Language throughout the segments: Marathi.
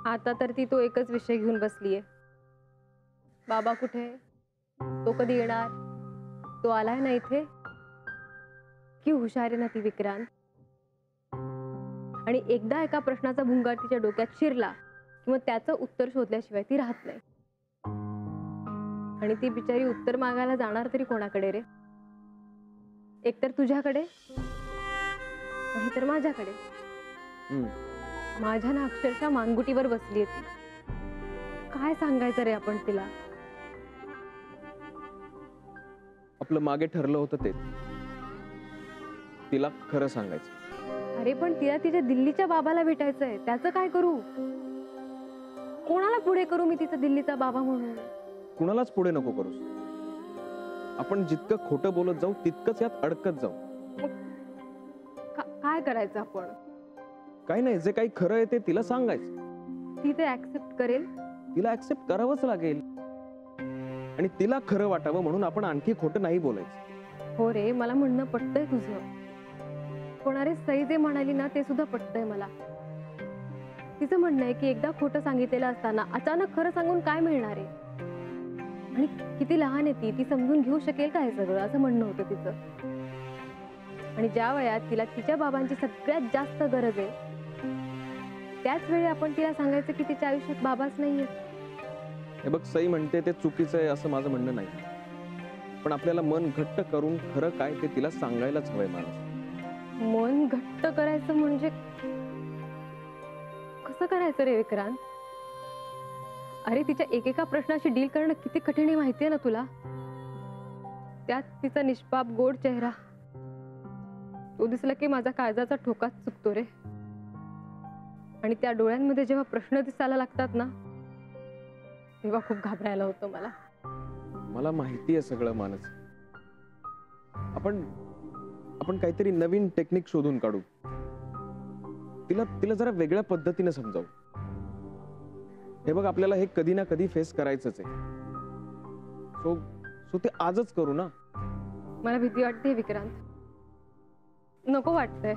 आता तर ती तो एकच विषय घेऊन बसलीये. बाबा कुठे? तो कधी येणार? तो आलाय ना इथे? की हुशार आहे ना ती विक्रांत. आणि एकदा एका प्रश्नाचा भुंगार तिच्या डोक्यात शिरला किंवा त्याचं उत्तर शोधल्याशिवाय ती राहत नाही. आणि ती बिचारी उत्तर मागायला जाणार तरी कोणाकडे रे? एकतर तुझ्याकडे, नाहीतर माझ्याकडे. माझ्या ना अक्षरशः मानगुटीवर बसलीये ती. काय सांगायचं रे आपण तिला? आपलं मागे ठरलं होतं ते तिला खरं सांगायचं. अरे पण तिला तिच्या दिल्लीच्या बाबाला भेटायचंय. त्याचं काय करू? कोणाला पुढे करू मी तिचा दिल्लीचा बाबा म्हणून? कुणालाच पुढे नको करूस. आपण जितकं खोटं बोलत जाऊ तितकंच यात अडकत जाऊ. काय करायचं आपण? काही नाही, जे काही खरं आहे ते तिला सांगायचं. ती ते ऍक्सेप्ट करेल? तिला ऍक्सेप्ट करावंच लागेल. आणि तिला खरं वाटावं म्हणून आपण आणखी खोटं नाही बोलायचं. हो रे, मला म्हणणं पटतंय तुझं. पण अरे सई जे म्हणाली ना ते सुद्धा पटतंय मला. तिचं म्हणणं आहे की एकदा खोटं सांगितलेलं असताना अचानक खरं सांगून काय मिळणार आहे? आणि किती लहान आहे ती समजून घेऊ शकेल का हे सगळं, असं म्हणणं होतं तिचं. आणि ज्या वयात तिला तिच्या बाबांची सगळ्यात जास्त गरज आहे त्याच वेळी आपण तिला सांगायचं की तिच्या आयुष्यात बाबाच नाहीये. हे बघ, सई म्हणते ते चुकीचं आहे असं माझं म्हणणं नाही. पण आपल्याला मन घट्ट करून खरं काय ते तिला सांगायलाच हवंय. माणूस मन घट्ट करायचं म्हणजे कसं करायचं रे विक्रांत? अरे तिच्या एकेका प्रश्नाशी डील करणं किती कठीण आहे माहितीये ना तुला? त्यात तिचा निष्पाप गोड चेहरा, तो दिसला की माझा काळजाचा ठोकाच चुकतो रे. आणि त्या डोळ्यांमध्ये जेव्हा प्रश्न दिसायला लागतात ना तेव्हा खूप घाबरायला होतं मला. मला माहिती आहे सगळं मानस. आपण काहीतरी नवीन टेक्निक शोधून काढू. तिला जरा वेगळ्या पद्धतीने समजावू. हे बघ, आपल्याला हे कधी ना कधी फेस करायचंच आहे. सो ते आजच करू ना. मला भीती वाटते विक्रांत, नको वाटतंय.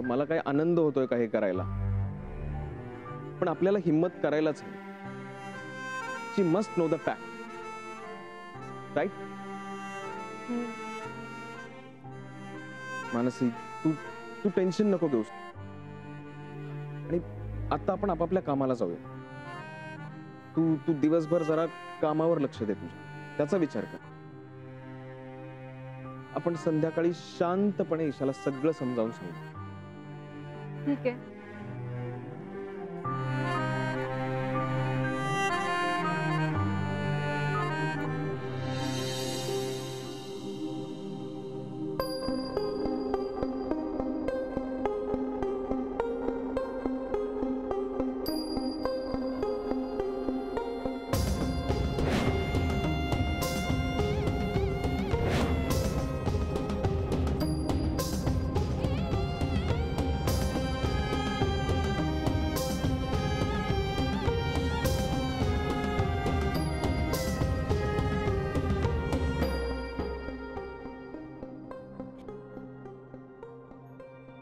मला काही आनंद होतोय का हे करायला? पण आपल्याला हिम्मत करायलाच हवी. She must know the fact, right? Mansi, तू टेन्शन नको घेऊस. आणि आता आपण आपापल्या कामाला जाऊया. तू दिवसभर जरा कामावर लक्ष दे तुझ्या, त्याचा विचार कर. आपण संध्याकाळी शांतपणे ईशाला सगळं समजावून सांगू. ठीक आहे.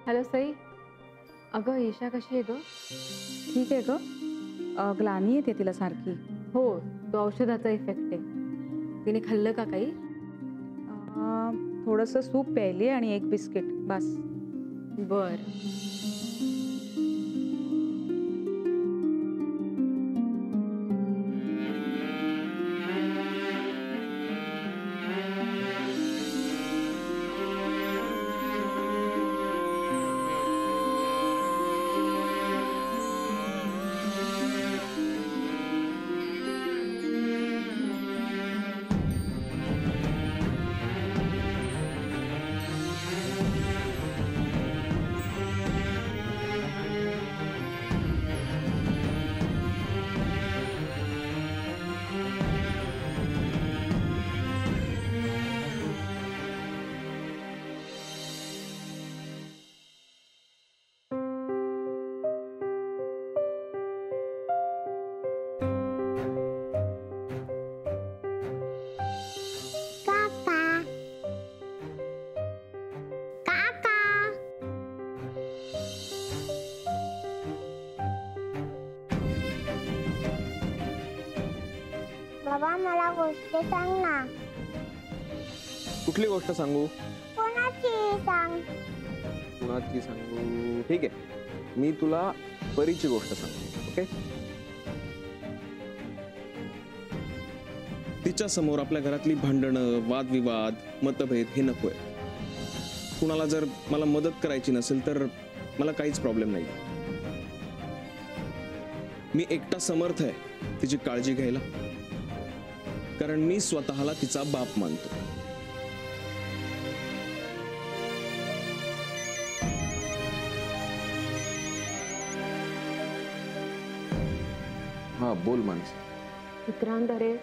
हॅलो सई. अगं ईशा कशी आहे ग? ठीक आहे ग. ग्लानी येते तिला सारखी. हो, तो औषधाचा इफेक्ट आहे. तिने खाल्लं का काही? थोडंसं सूप प्यायली आणि एक बिस्किट, बस. बर. बाबा मला गोष्ट सांग ना. कुठली गोष्ट सांगू? कोणाची सांग. कुणाची सांगू? ठीक आहे, मी तुला परीची गोष्ट सांगतो. ओके? तिच्या समोर आपल्या घरातली भांडणं, वादविवाद, मतभेद हे नकोय. कुणाला जर मला मदत करायची नसेल तर मला काहीच प्रॉब्लेम नाही. मी एकटा समर्थ आहे तिची काळजी घ्यायला, कारण मी स्वतःला तिचा बाप मानतो. हा, बोल मानसी. विक्रांत, अरे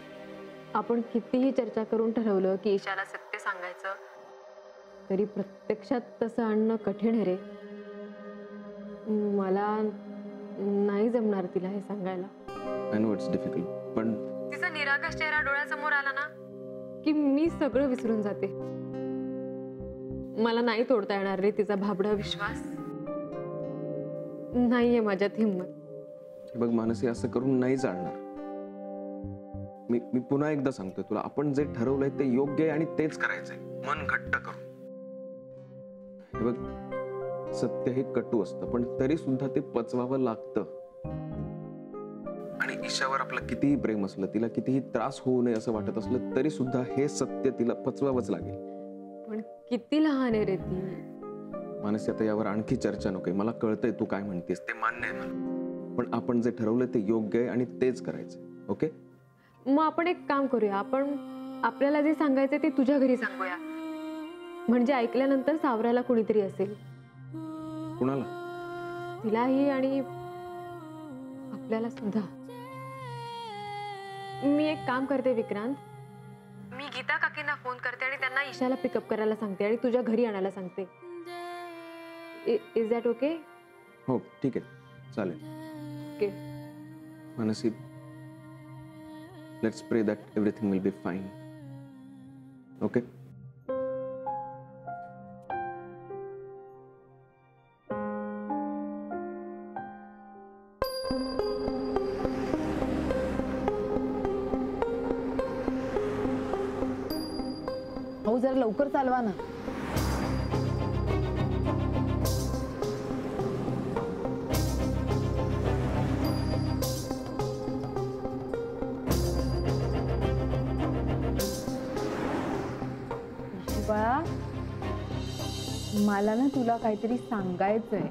आपण कितीही चर्चा करून ठरवलं की ईशाला सत्य सांगायचं, तरी प्रत्यक्षात तसं आणणं कठीण आहे रे. मला नाही जमणार तिला हे सांगायला. आय नो इट्स डिफिकल्ट, पण तिचा निरागस चेहरा डोळ्यासमोर आला ना की मी सगळं विसरून जाते. मला नाही तोडता येणार रे तिचा भाबडा विश्वास. नाहीये माझ्यात हिंमत. बघ मानसी, असं करून नाही चालणार. मी पुन्हा एकदा सांगतोय तुला, आपण जे ठरवलंय ते योग्य आहे आणि तेच करायचंय, मन घट्ट करून. हे बघ, सत्य हे कटू असतं, पण तरी सुद्धा ते पचवावं लागतं. आणि ईशावर आपलं कितीही प्रेम असलं, तिला कितीही त्रास होऊ नये असं वाटत असलं, तरी सुद्धा हे सत्य तिला पचवावंच लागेल. पण किती लहान आहे रे ती. मानसी, आता यावर आणखी चर्चा नकोय. मला कळतंय तू काय म्हणतेस, ते मान्य आहे मला, पण आपण जे ठरवलंय ते योग्य आहे आणि तेच करायचं. ओके? मग आपण एक काम करूया, आपण आपल्याला जे सांगायचं ते तुझ्या घरी सांगूया, म्हणजे ऐकल्यानंतर सावरायला कोणीतरी असेल. कुणाला? तिलाही आणि आपल्याला सुद्धा. मी एक काम करते विक्रांत, मी गीता काकींना फोन करते आणि त्यांना ईशाला पिकअप करायला सांगते आणि तुझ्या घरी आणायला सांगते. Is that okay? हो, ठीक आहे, चालेल. Okay Mansi, let's pray that everything will be fine. Okay? हो, जरा लवकर चालवा ना. बाळा, मला ना तुला काहीतरी सांगायचंय.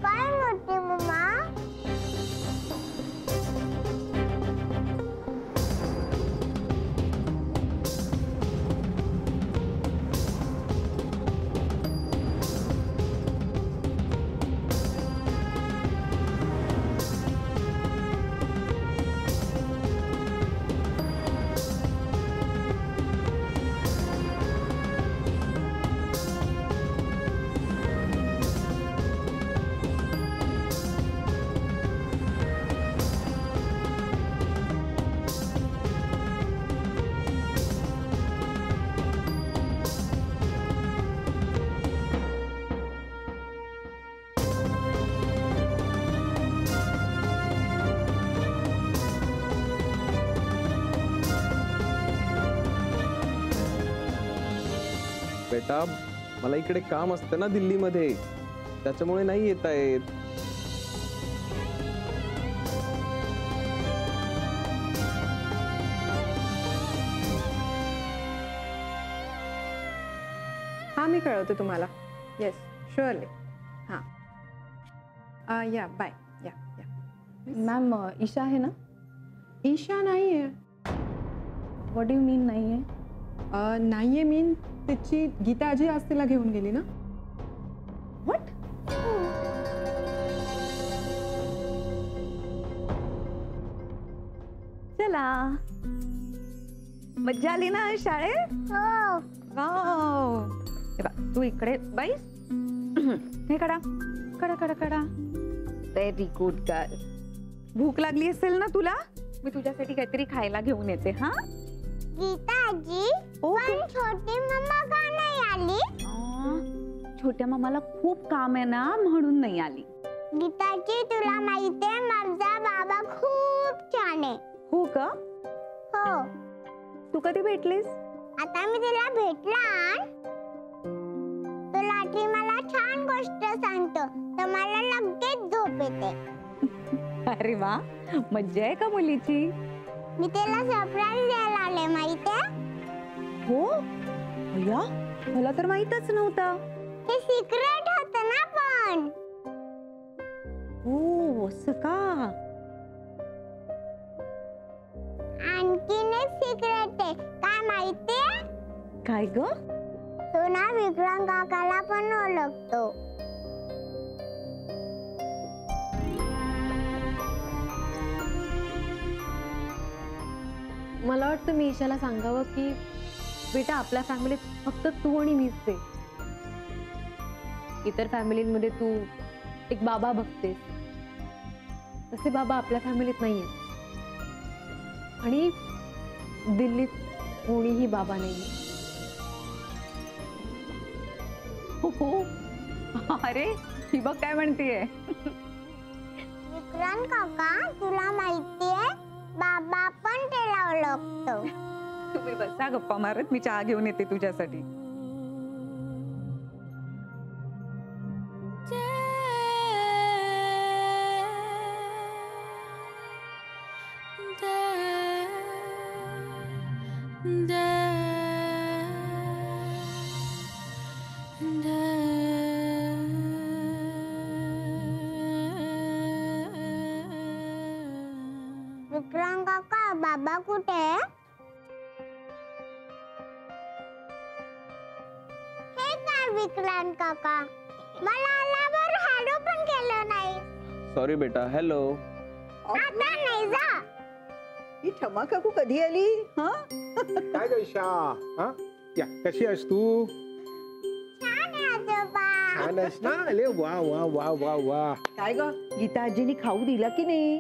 काय म्हणते मम्मा. बेटा, मला इकडे काम असतं ना दिल्लीमध्ये, त्याच्यामुळे नाही येता येत. हा, मी कळवते तुम्हाला. Yes, surely. हां, या बाय. या या. मॅम, ईशा आहे ना? ईशा नाही आहे. व्हॉट डू यू मीन नाही आहे? नाही आहे मीन तिची गीता आजी आज तिला घेऊन गेली ना. व्हॉट? चला, मज्जा आली ना शाळेत? हो. वाव. हे बघ, तू इकडे बाई, हे कडा कडा कडा कडा. Very good girl. भूक लागली असेल ना तुला? मी तुझ्यासाठी काहीतरी खायला घेऊन येते. हा, गीता आजी, पण छोटी मम्मा का नाही आली? छोट्या मामाला खूप काम आहे ना, म्हणून नाही आली. गीताजी तुला माहितीये माझा बाबा खूप छान आहे. हो का? हो, तू कधी भेटलीस? आता मी तिला भेटला तो लाठी मला छान गोष्ट सांगतो तर मला लगेच झोप येते. अरे वा, मज्जा आहे का मुलीची? मी तिला सरप्राईज द्यायला आले माहितीये. हो अय्या, मला तर माहीतच नव्हतं. हे सिक्रेट होतं ना पण. हो असं का? आणखीन एक सिक्रेट आहे काय माहितीये. काय ग? तो ना विक्रम काकाला पण ओळखतो. मला वाटतं मी ईशाला सांगावं की बेटा आपल्या फॅमिलीत फक्त तू आणि मीच आहे. इतर फॅमिलीमध्ये तू एक बाबा बघतेस, तसे बाबा आपल्या फॅमिलीत नाहीये. आणि दिल्लीत कोणीही बाबा नाहीये. हो, अरे ही बघ काय म्हणतीये. विक्रांत काका तुला माहितीये बाबा पण त्याला ओळखतो. तुम्ही बसा गप्पा मारत, मी चहा घेऊन येते तुझ्यासाठी. विक्रांत काका बाबा कुठे आहे? हे काय विक्रांत काका मला आल्यावर हॅलो पण केलं नाही. सॉरी बेटा. हॅलो. आता नाही जा. ही क्षमा काकू कधी आली? हा काय ग ईशा? हा या, कशी आहेस तू? छान आहे आजोबा. छान आहेस ना? अरे वा वा वा वा वा. काय ग, गीता आजीनी खाऊ दिला की नाही?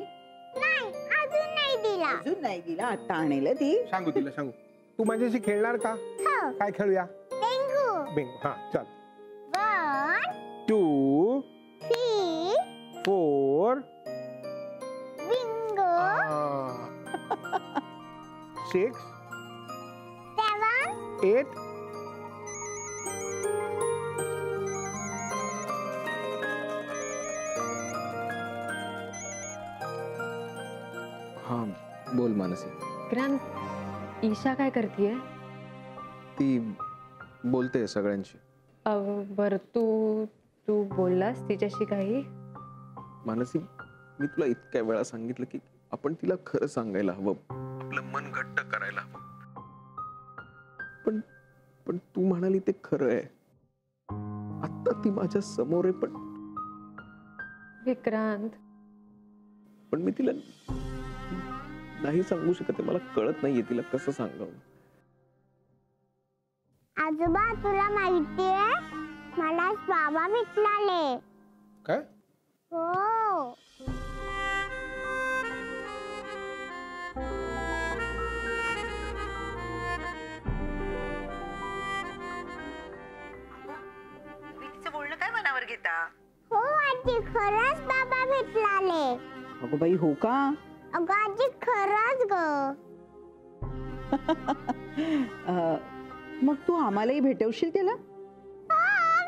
नाही अजून नाही दिला. अजून नाही दिला, आता आणेल ती. सांगू तिला सांगू. तू माझ्याशी खेळणार का? हो, काय खेळूया? डेंगू. बिंगो. हा चल. 1 2 3 4 बिंगो. 6 7 8 हा बोल मानसी. विक्रांत, ईशा काय करतीये? ती बोलते सगळ्यांशी. बरं, तू बोललास तिच्याशी काही? मानसी, मी तुला इतक्या वेळा सांगितलं की आपण तिला खरं सांगायला हवं, आपलं मन घट्ट करायला हवं. पण तू म्हणाली ते खरं आहे. आता ती माझ्या समोर आहे, विक्रांत, पण मी तिला नाही सांगू शकत. मला कळत नाहीये तिला कसं सांगावं. आजोबा तुला माहितीये मला बाबा भेटलाले. काय? हो. बोलणं काय मनावर घेता? हो आजी खरंच बाबा भेटलाले. अगो बाई, हो का? अगं आजी खरंच ग. मग तू आम्हालाही भेटवशील त्याला? हो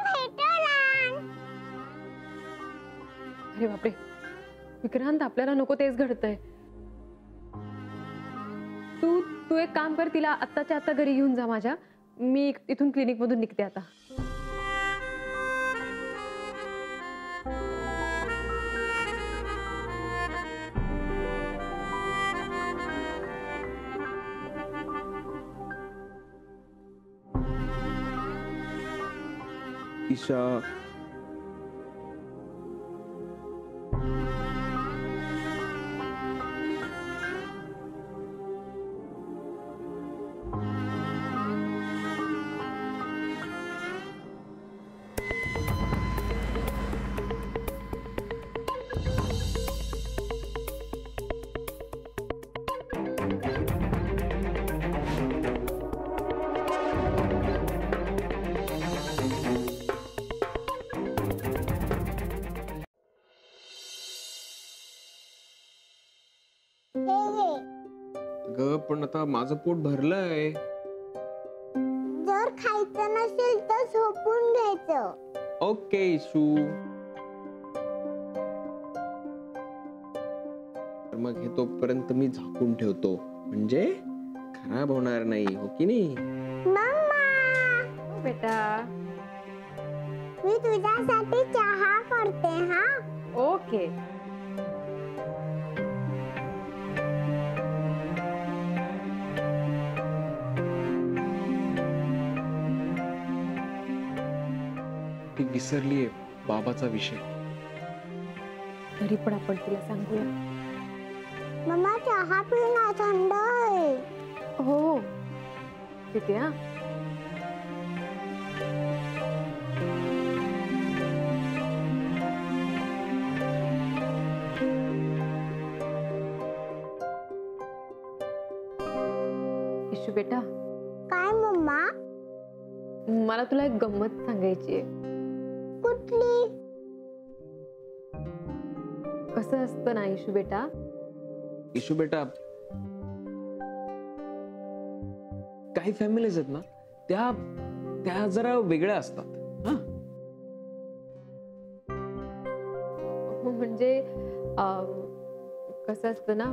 भेटला. अरे बापरे विक्रांत, आपल्याला नको तेच घडतंय. तू एक काम कर, तिला आत्ताच्या आत्ता घरी घेऊन जा माझ्या. मी इथून क्लिनिक मधून निघते आता. ईशा, अगं पण आता माझं पोट भरलंय. जर खायचं नसेल तर झोपून घ्यायचं. Okay issue. तर मग हे तोपर्यंत मी झाकून ठेवतो, म्हणजे खराब होणार नाही, हो की नाही? मम्मा, बेटा. मी तुझ्यासाठी चहा करते हा. ओके. ती विसरलीये बाबाचा विषय. तरी पण आपण तिला सांगूया. मम्मा चहा पिणं थंड आहे. हो तिथे हा. इशू बेटा, काय मम्मा? मला तुला एक गंमत सांगायची आहे. कुठली? कसं असतं ना इशू बेटा, इशू बेटा, काही फॅमिलीज आहेत ना, त्या जरा वेगळ्या असतात. हा, म्हणजे कसं असतं ना,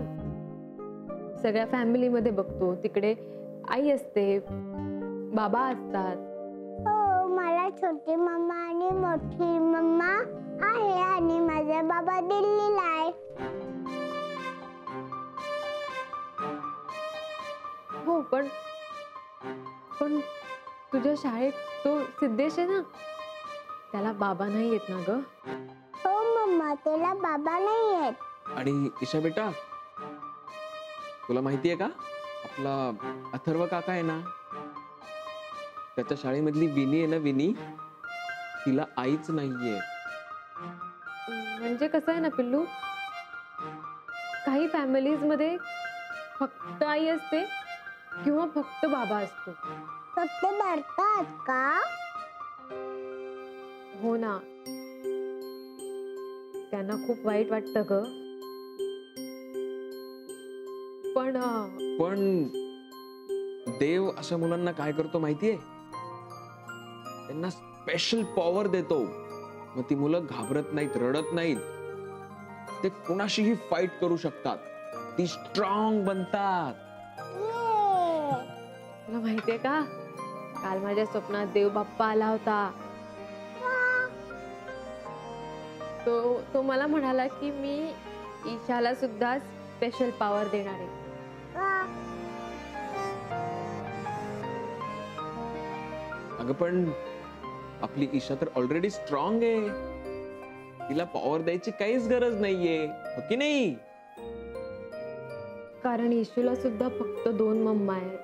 सगळ्या फॅमिलीमध्ये बघतो तिकडे आई असते, बाबा असतात. हो, मला छोटी मम्मा आणि मोठी मम्मा आहे आणि माझा बाबा दिल्लीला आहे. हो पण तुझ्या शाळेत तो सिद्धेश आहे ना, त्याला बाबा नाही येत ना ग. हो मम्मा, त्याला बाबा नाही आहेत. आणि ईशा बेटा, तुला माहितीये का, आपला अथर्व काका आहे ना, त्याच्या शाळेमधली विनी आहे ना, विनी, तिला आईच नाहीये. म्हणजे कसं आहे ना पिल्लू, काही फॅमिलीज मध्ये फक्त आई असते किंवा फक्त बाबा असतो. फक्त डरतात का? हो ना, त्यांना खूप वाईट वाटतं ग. पण देव अशा मुलांना काय करतो माहितीये, त्यांना स्पेशल पॉवर देतो. मग ती मुलं घाबरत नाहीत, रडत नाहीत, ते कोणाशीही फाईट करू शकतात, ती स्ट्रॉंग बनतात. तुला माहितीये का, काल माझ्या स्वप्नात देव बाप्पा आला होता. तो मला म्हणाला की मी ईशाला सुद्धा स्पेशल पॉवर देणार आहे. अगं पण आपली ईशा तर ऑलरेडी स्ट्रॉंग आहे, तिला पॉवर द्यायची काहीच गरज नाहीये, हो की नाही? कारण ईशूला सुद्धा फक्त 2 मम्मा आहेत.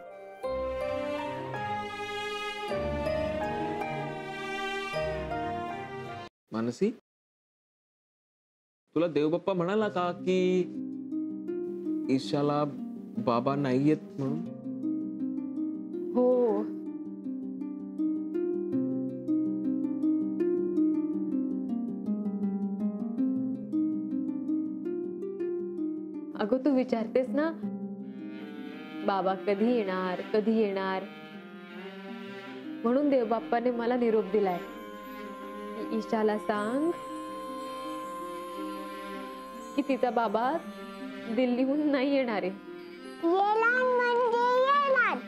मानसी, तुला देवबाप्पा म्हणाला का की ईशाला बाबा नाहीयेत म्हणून? हो, अगं तू विचारतेस ना, बाबा कधी येणार कधी येणार, म्हणून देवबाप्पाने मला निरोप दिलाय की ईशाला सांग की तिचा बाबा दिल्लीहून नाही येणार आहे. येणार म्हणजे येणार.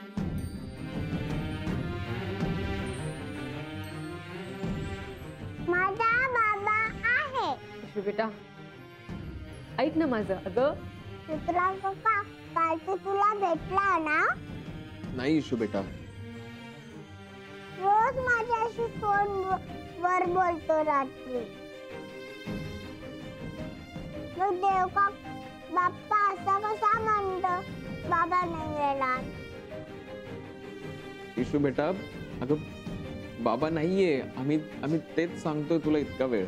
माझा बाबा आहे. इशू बेटा, ऐक ना माझं. अगं तुला पप्पा काल तो तुला भेटला ना, नाही ईशू बेटा, रोज माझ्याशी फोन वर बोलतो रात्री. मग देव का बाप्पा असा कसा म्हणतो बाबा नाही येणार? ईशू बेटा, अगं बाबा नाहीये, आम्ही तेच सांगतोय तुला इतका वेळ.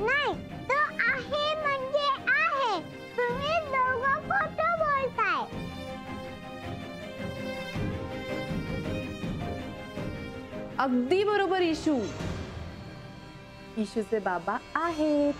नाही, तो आहे म्हणजे आहे. तुम्ही दोघं खोटं बोलताय. अगदी बरोबर इशू. इशूचे बाबा आहेत.